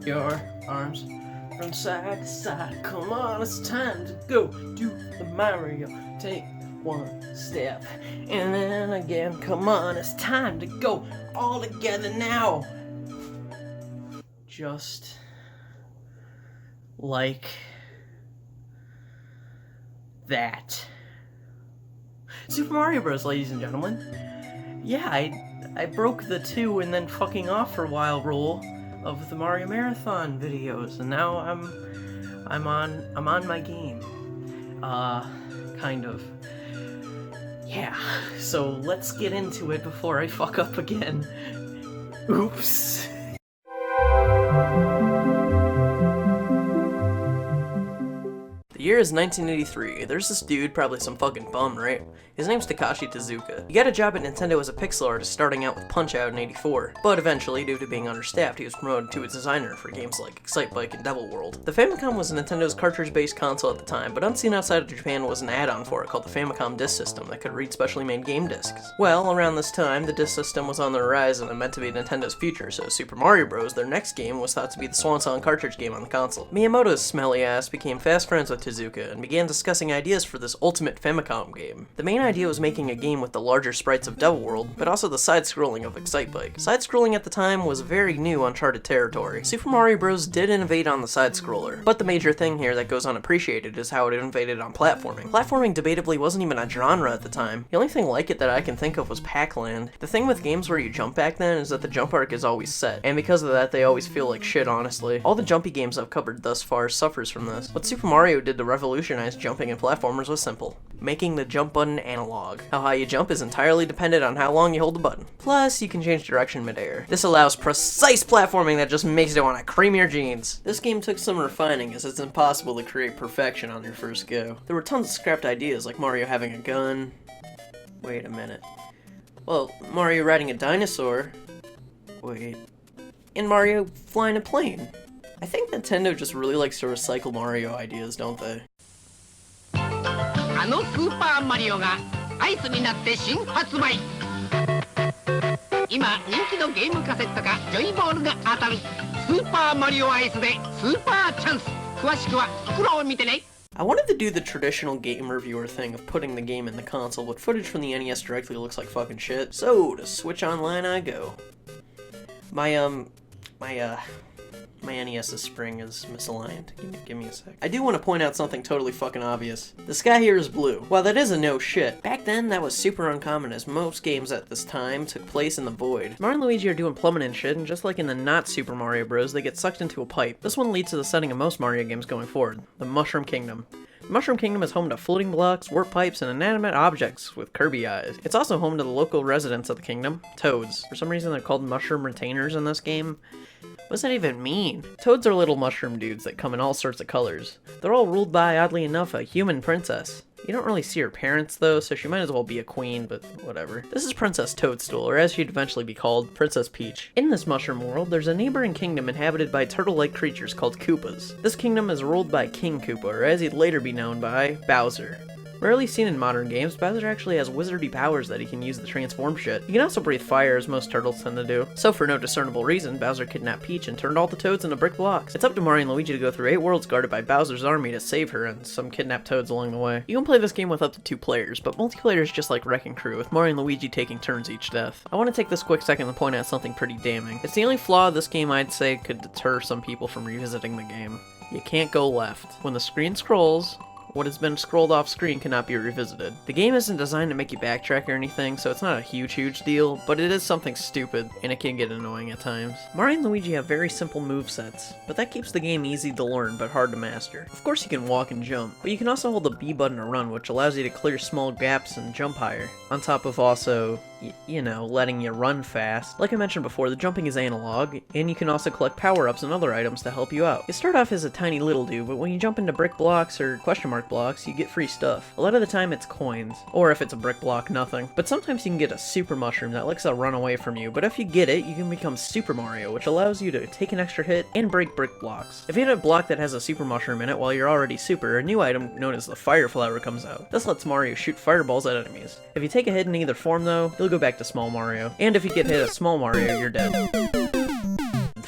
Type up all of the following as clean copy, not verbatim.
your arms from side to side. Come on, it's time to go do the Mario. Take one step and then again. Come on, it's time to go all together now. Just like that. Super Mario Bros., ladies and gentlemen. Yeah, I broke the 2 and then fucking off for a while rule of the Mario Marathon videos, and now I'm on my game. Kind of. Yeah, so let's get into it before I fuck up again. Oops. The year is 1983. There's this dude, probably some fucking bum, right? His name's Takashi Tezuka. He got a job at Nintendo as a pixel artist starting out with Punch-Out in '84, but eventually, due to being understaffed, he was promoted to a designer for games like Excitebike and Devil World. The Famicom was Nintendo's cartridge-based console at the time, but unseen outside of Japan was an add-on for it called the Famicom Disk System that could read specially made game discs. Well, around this time, the disc system was on the horizon and meant to be Nintendo's future, so Super Mario Bros., their next game, was thought to be the swan song cartridge game on the console. Miyamoto's smelly ass became fast friends with Tezuka and began discussing ideas for this ultimate Famicom game. The main idea was making a game with the larger sprites of Devil World, but also the side-scrolling of Excitebike. Side-scrolling at the time was very new, uncharted territory. Super Mario Bros. Did innovate on the side-scroller, but the major thing here that goes unappreciated is how it innovated on platforming. Platforming debatably wasn't even a genre at the time. The only thing like it that I can think of was Pac-Land. The thing with games where you jump back then is that the jump arc is always set, and because of that they always feel like shit, honestly. All the jumpy games I've covered thus far suffers from this. What Super Mario did to revolutionize jumping in platformers was simple. Making the jump button analog. How high you jump is entirely dependent on how long you hold the button. Plus, you can change direction mid-air. This allows precise platforming that just makes it want to cream your jeans. This game took some refining, as it's impossible to create perfection on your first go. There were tons of scrapped ideas, like Mario having a gun. Wait a minute. Well, Mario riding a dinosaur. Wait. And Mario flying a plane. I think Nintendo just really likes to recycle Mario ideas, don't they? あのスーパーマリオがアイスになって新発売。今人気のゲームカセットかジョイボールが当たるスーパーマリオアイスでスーパーチャンス。詳しくは袋を見てね。 I wanted to do the traditional game reviewer thing of putting the game in the console, but footage from the NES directly looks like fucking shit. So, to Switch Online I go. My NES's spring is misaligned. Give me a sec. I do want to point out something totally fucking obvious. The sky here is blue. While that is a no shit, back then that was super uncommon, as most games at this time took place in the void. Mario and Luigi are doing plumbing and shit, and just like in the not Super Mario Bros, they get sucked into a pipe. This one leads to the setting of most Mario games going forward, the Mushroom Kingdom. The Mushroom Kingdom is home to floating blocks, warp pipes, and inanimate objects with Kirby eyes. It's also home to the local residents of the kingdom, Toads. For some reason they're called mushroom retainers in this game. What does that even mean? Toads are little mushroom dudes that come in all sorts of colors. They're all ruled by, oddly enough, a human princess. You don't really see her parents though, so she might as well be a queen, but whatever. This is Princess Toadstool, or as she'd eventually be called, Princess Peach. In this mushroom world, there's a neighboring kingdom inhabited by turtle-like creatures called Koopas. This kingdom is ruled by King Koopa, or as he'd later be known by, Bowser. Rarely seen in modern games, Bowser actually has wizardy powers that he can use to transform shit. He can also breathe fire, as most turtles tend to do. So for no discernible reason, Bowser kidnapped Peach and turned all the Toads into brick blocks. It's up to Mario and Luigi to go through 8 worlds guarded by Bowser's army to save her and some kidnapped Toads along the way. You can play this game with up to 2 players, but multiplayer is just like Wrecking Crew, with Mario and Luigi taking turns each death. I want to take this quick second to point out something pretty damning. It's the only flaw of this game I'd say could deter some people from revisiting the game. You can't go left. When the screen scrolls, what has been scrolled off screen cannot be revisited. The game isn't designed to make you backtrack or anything, so it's not a huge deal, but it is something stupid, and it can get annoying at times. Mario and Luigi have very simple movesets, but that keeps the game easy to learn but hard to master. Of course you can walk and jump, but you can also hold the B button to run, which allows you to clear small gaps and jump higher, on top of also, you know, letting you run fast. Like I mentioned before, the jumping is analog, and you can also collect power-ups and other items to help you out. You start off as a tiny little dude, but when you jump into brick blocks or question mark blocks, you get free stuff. A lot of the time it's coins, or if it's a brick block, nothing. But sometimes you can get a super mushroom that likes to run away from you, but if you get it, you can become Super Mario, which allows you to take an extra hit and break brick blocks. If you hit a block that has a super mushroom in it while you're already super, a new item known as the Fire Flower comes out. This lets Mario shoot fireballs at enemies. If you take a hit in either form though, you'll go back to Small Mario. And if you get hit as Small Mario, you're dead.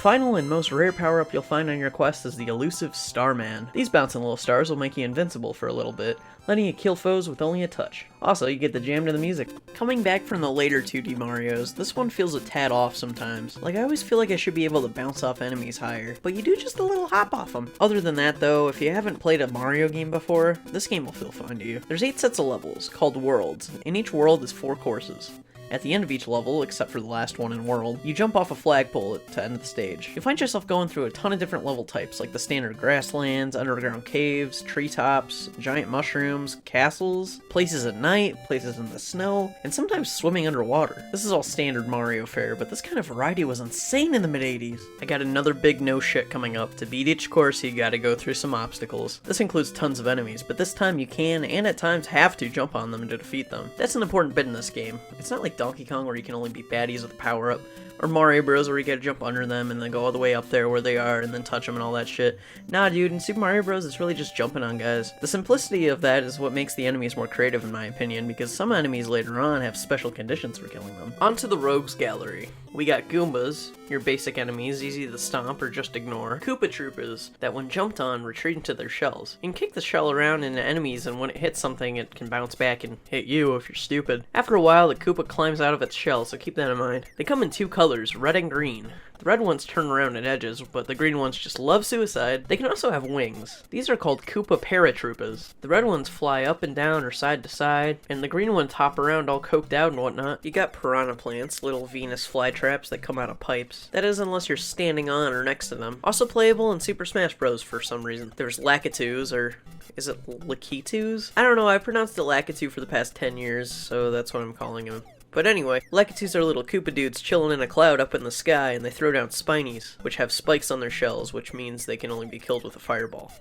final and most rare power-up you'll find on your quest is the elusive Starman. These bouncing little stars will make you invincible for a little bit, letting you kill foes with only a touch. Also, you get the jam to the music. Coming back from the later 2D Marios, this one feels a tad off sometimes. Like, I always feel like I should be able to bounce off enemies higher, but you do just a little hop off them. Other than that though, if you haven't played a Mario game before, this game will feel fine to you. There's 8 sets of levels, called worlds, and each world is 4 courses. At the end of each level, except for the last one in World, you jump off a flagpole to end the stage. You'll find yourself going through a ton of different level types, like the standard grasslands, underground caves, treetops, giant mushrooms, castles, places at night, places in the snow, and sometimes swimming underwater. This is all standard Mario fare, but this kind of variety was insane in the mid-80s. I got another big no shit coming up. To beat each course, you gotta go through some obstacles. This includes tons of enemies, but this time you can, and at times have to, jump on them to defeat them. That's an important bit in this game. It's not like Donkey Kong where you can only beat baddies with a power-up, or Mario Bros where you gotta jump under them and then go all the way up there where they are and then touch them and all that shit. Nah dude, in Super Mario Bros it's really just jumping on guys. The simplicity of that is what makes the enemies more creative in my opinion, because some enemies later on have special conditions for killing them. On to the Rogues Gallery. We got Goombas, your basic enemies, easy to stomp or just ignore. Koopa Troopas, that when jumped on, retreat into their shells. You can kick the shell around into enemies, and when it hits something, it can bounce back and hit you if you're stupid. After a while, the Koopa climbs out of its shell, so keep that in mind. They come in 2 colors, red and green. The red ones turn around at edges, but the green ones just love suicide. They can also have wings. These are called Koopa Paratroopas. The red ones fly up and down or side to side, and the green ones hop around all coked out and whatnot. You got piranha plants, little Venus flytraps that come out of pipes. That is unless you're standing on or next to them. Also playable in Super Smash Bros. For some reason. There's Lakitus, or is it Lakitus? I don't know, I've pronounced it Lakitu for the past 10 years, so that's what I'm calling him. But anyway, Lakitus are little Koopa dudes chilling in a cloud up in the sky, and they throw down Spinies, which have spikes on their shells, which means they can only be killed with a fireball.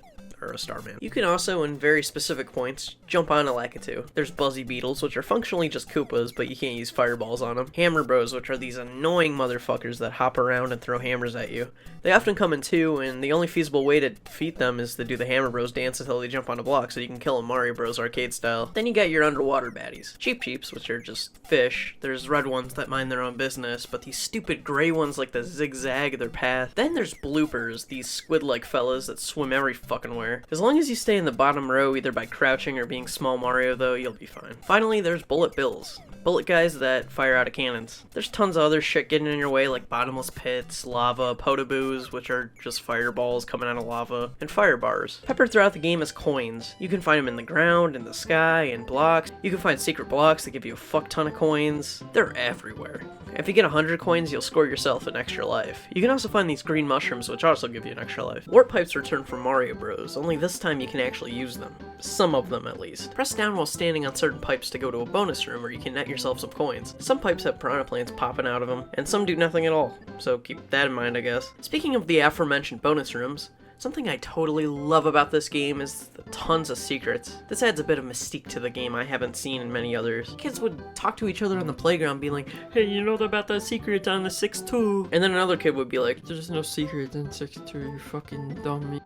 Or a Starman. You can also, in very specific points, jump on a Lakitu. There's BUZZY Beetles, which are functionally just Koopas, but you can't use fireballs on them. Hammer Bros, which are these annoying motherfuckers that hop around and throw hammers at you. They often come in 2, and the only feasible way to defeat them is to do the Hammer Bros dance until they jump on a block, so you can kill them Mario Bros arcade style. Then you got your underwater baddies. Cheep Cheeps, which are just fish. There's red ones that mind their own business, but these stupid gray ones like to zigzag their path. Then there's bloopers, these squid-like fellas that swim every fucking where. As long as you stay in the bottom row, either by crouching or being small Mario though, you'll be fine. Finally, there's Bullet Bills. Bullet guys that fire out of cannons. There's tons of other shit getting in your way, like bottomless pits, lava, potaboos, which are just fireballs coming out of lava, and fire bars. Peppered throughout the game is coins. You can find them in the ground, in the sky, in blocks. You can find secret blocks that give you a fuck ton of coins. They're everywhere. If you get 100 coins, you'll score yourself an extra life. You can also find these green mushrooms, which also give you an extra life. Warp pipes return from Mario Bros, only this time you can actually use them. Some of them, at least. Press down while standing on certain pipes to go to a bonus room where you can net yourself some coins. Some pipes have piranha plants popping out of them, and some do nothing at all, so keep that in mind, I guess. Speaking of the aforementioned bonus rooms, something I totally love about this game is the tons of secrets. This adds a bit of mystique to the game I haven't seen in many others. Kids would talk to each other on the playground being like, hey, you know about that secret on the 6-2? And then another kid would be like, there's no secret in 6-2, you fucking dummy.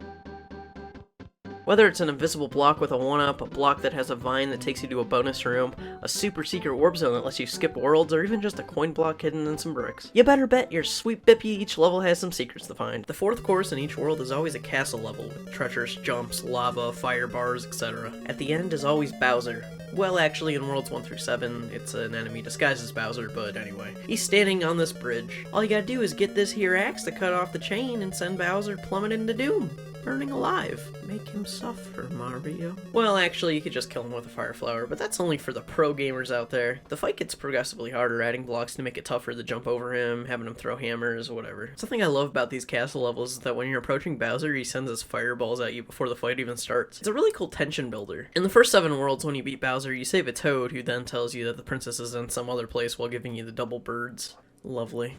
Whether it's an invisible block with a 1-up, a block that has a vine that takes you to a bonus room, a super secret warp zone that lets you skip worlds, or even just a coin block hidden in some bricks, you better bet your sweet bippy each level has some secrets to find. The 4th course in each world is always a castle level, with treacherous jumps, lava, fire bars, etc. At the end is always Bowser. Well, actually, in Worlds 1 through 7, it's an enemy disguised as Bowser, but anyway. He's standing on this bridge. All you gotta do is get this here axe to cut off the chain and send Bowser plummeting into doom. Burning alive. Make him suffer, Mario. Well, actually, you could just kill him with a fire flower, but that's only for the pro gamers out there. The fight gets progressively harder, adding blocks to make it tougher to jump over him, having him throw hammers, whatever. Something I love about these castle levels is that when you're approaching Bowser, he sends his fireballs at you before the fight even starts. It's a really cool tension builder. In the first 7 worlds, when you beat Bowser, you save a Toad, who then tells you that the princess is in some other place while giving you the double birds. Lovely.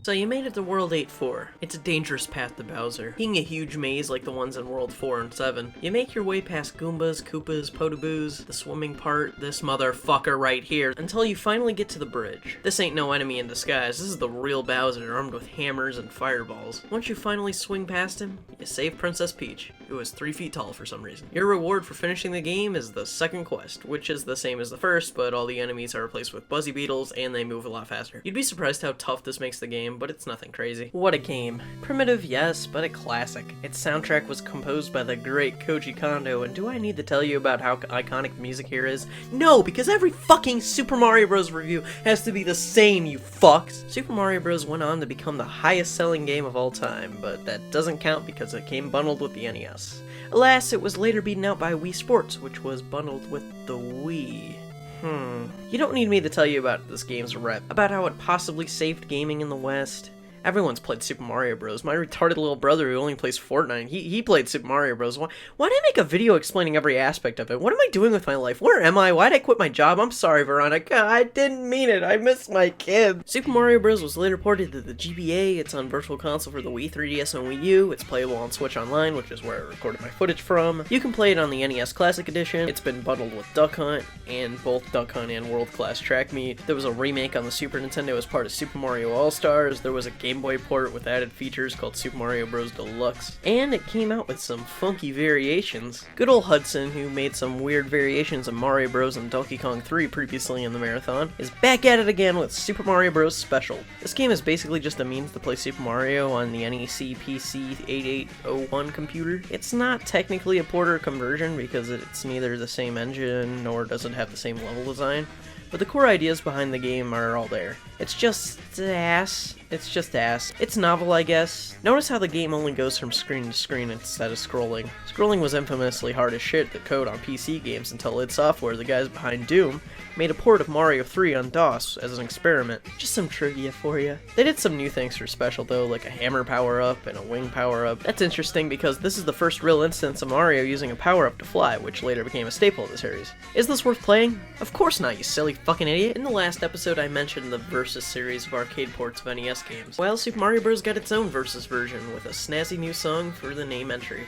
So you made it to World 8-4. It's a dangerous path to Bowser. Being a huge maze like the ones in World 4 and 7, you make your way past Goombas, Koopas, Potoboos, the swimming part, this motherfucker right here, until you finally get to the bridge. This ain't no enemy in disguise, this is the real Bowser armed with hammers and fireballs. Once you finally swing past him, you save Princess Peach, who is 3 feet tall for some reason. Your reward for finishing the game is the second quest, which is the same as the first, but all the enemies are replaced with BUZZY beetles and they move a lot faster. You'd be surprised how tough this makes the game, but it's nothing crazy. What a game. Primitive, yes, but a classic. Its soundtrack was composed by the great Koji Kondo, and do I need to tell you about how iconic the music here is? No, because every fucking Super Mario Bros. Review has to be the same, you fucks! Super Mario Bros. Went on to become the highest selling game of all time, but that doesn't count because it came bundled with the NES. Alas, it was later beaten out by Wii Sports, which was bundled with the Wii. You don't need me to tell you about this game's rep, about how it possibly saved gaming in the West. Everyone's played Super Mario Bros. My retarded little brother who only plays Fortnite, he played Super Mario Bros. Why did I make a video explaining every aspect of it? What am I doing with my life? Where am I? Why'd I quit my job? I'm sorry, Veronica. I didn't mean it. I miss my kid. Super Mario Bros. Was later ported to the GBA. It's on Virtual Console for the Wii, 3DS, and Wii U. It's playable on Switch Online, which is where I recorded my footage from. You can play it on the NES Classic Edition. It's been bundled with Duck Hunt, and both Duck Hunt and World Class Track Meet. There was a remake on the Super Nintendo as part of Super Mario All-Stars. There was a Game Boy port with added features called Super Mario Bros. Deluxe, and it came out with some funky variations. Good old Hudson, who made some weird variations of Mario Bros. And Donkey Kong 3 previously in the marathon, is back at it again with Super Mario Bros. Special. This game is basically just a means to play Super Mario on the NEC PC 8801 computer. It's not technically a port or conversion because it's neither the same engine nor does it have the same level design, but the core ideas behind the game are all there. It's just ass. It's just ass. It's novel, I guess. Notice how the game only goes from screen to screen instead of scrolling. Scrolling was infamously hard as shit to code on PC games until id Software, the guys behind Doom, made a port of Mario 3 on DOS as an experiment. Just some trivia for you. They did some new things for Special though, like a hammer power-up and a wing power-up. That's interesting because this is the first real instance of Mario using a power-up to fly, which later became a staple of the series. Is this worth playing? Of course not, you silly fucking idiot. In the last episode I mentioned the Versus series of arcade ports of NES games. Well, Super Mario Bros. Got its own Versus version with a snazzy new song for the name entry.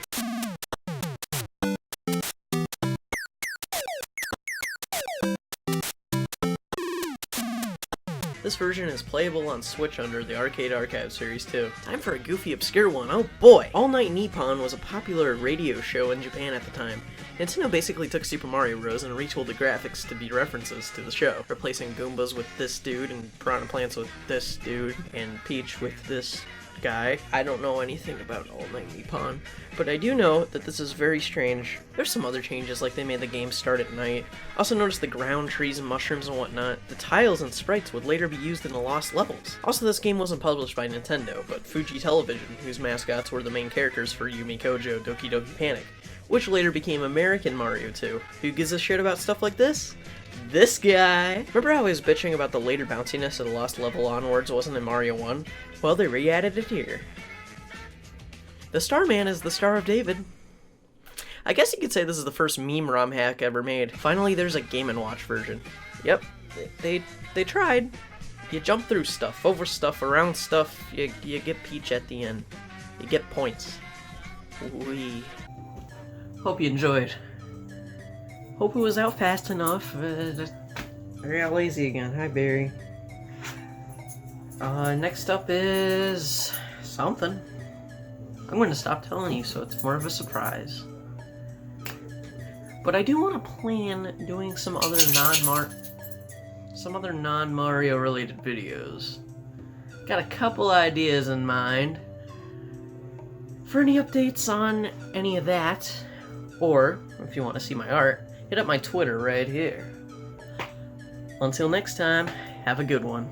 This version is playable on Switch under the Arcade Archive series too. Time for a goofy, obscure one, oh boy! All Night Nippon was a popular radio show in Japan at the time. Nintendo basically took Super Mario Bros. And retooled the graphics to be references to the show, replacing Goombas with this dude, and Piranha Plants with this dude, and Peach with this guy. I don't know anything about All Night Nippon, but I do know that this is very strange. There's some other changes, like they made the game start at night. Also notice the ground, trees, and mushrooms and whatnot. The tiles and sprites would later be used in the lost levels. Also, this game wasn't published by Nintendo, but Fuji Television, whose mascots were the main characters for Yumi Kojo Doki Doki Panic, which later became American Mario 2. Who gives a shit about stuff like this? This guy! Remember how I was bitching about the later bounciness of the lost level onwards wasn't in Mario 1? Well, they re-added it here. The Starman is the Star of David. I guess you could say this is the first meme ROM hack ever made. Finally, there's a Game & Watch version. Yep, they tried. You jump through stuff, over stuff, around stuff, you get Peach at the end. You get points. Wee. Hope you enjoyed. Hope it was out fast enough. I got lazy again. Hi, Barry. Next up is something. I'm going to stop telling you so it's more of a surprise. But I do want to plan doing some other non-Mario related videos. Got a couple ideas in mind. For any updates on any of that, or if you want to see my art, hit up my Twitter right here. Until next time, have a good one.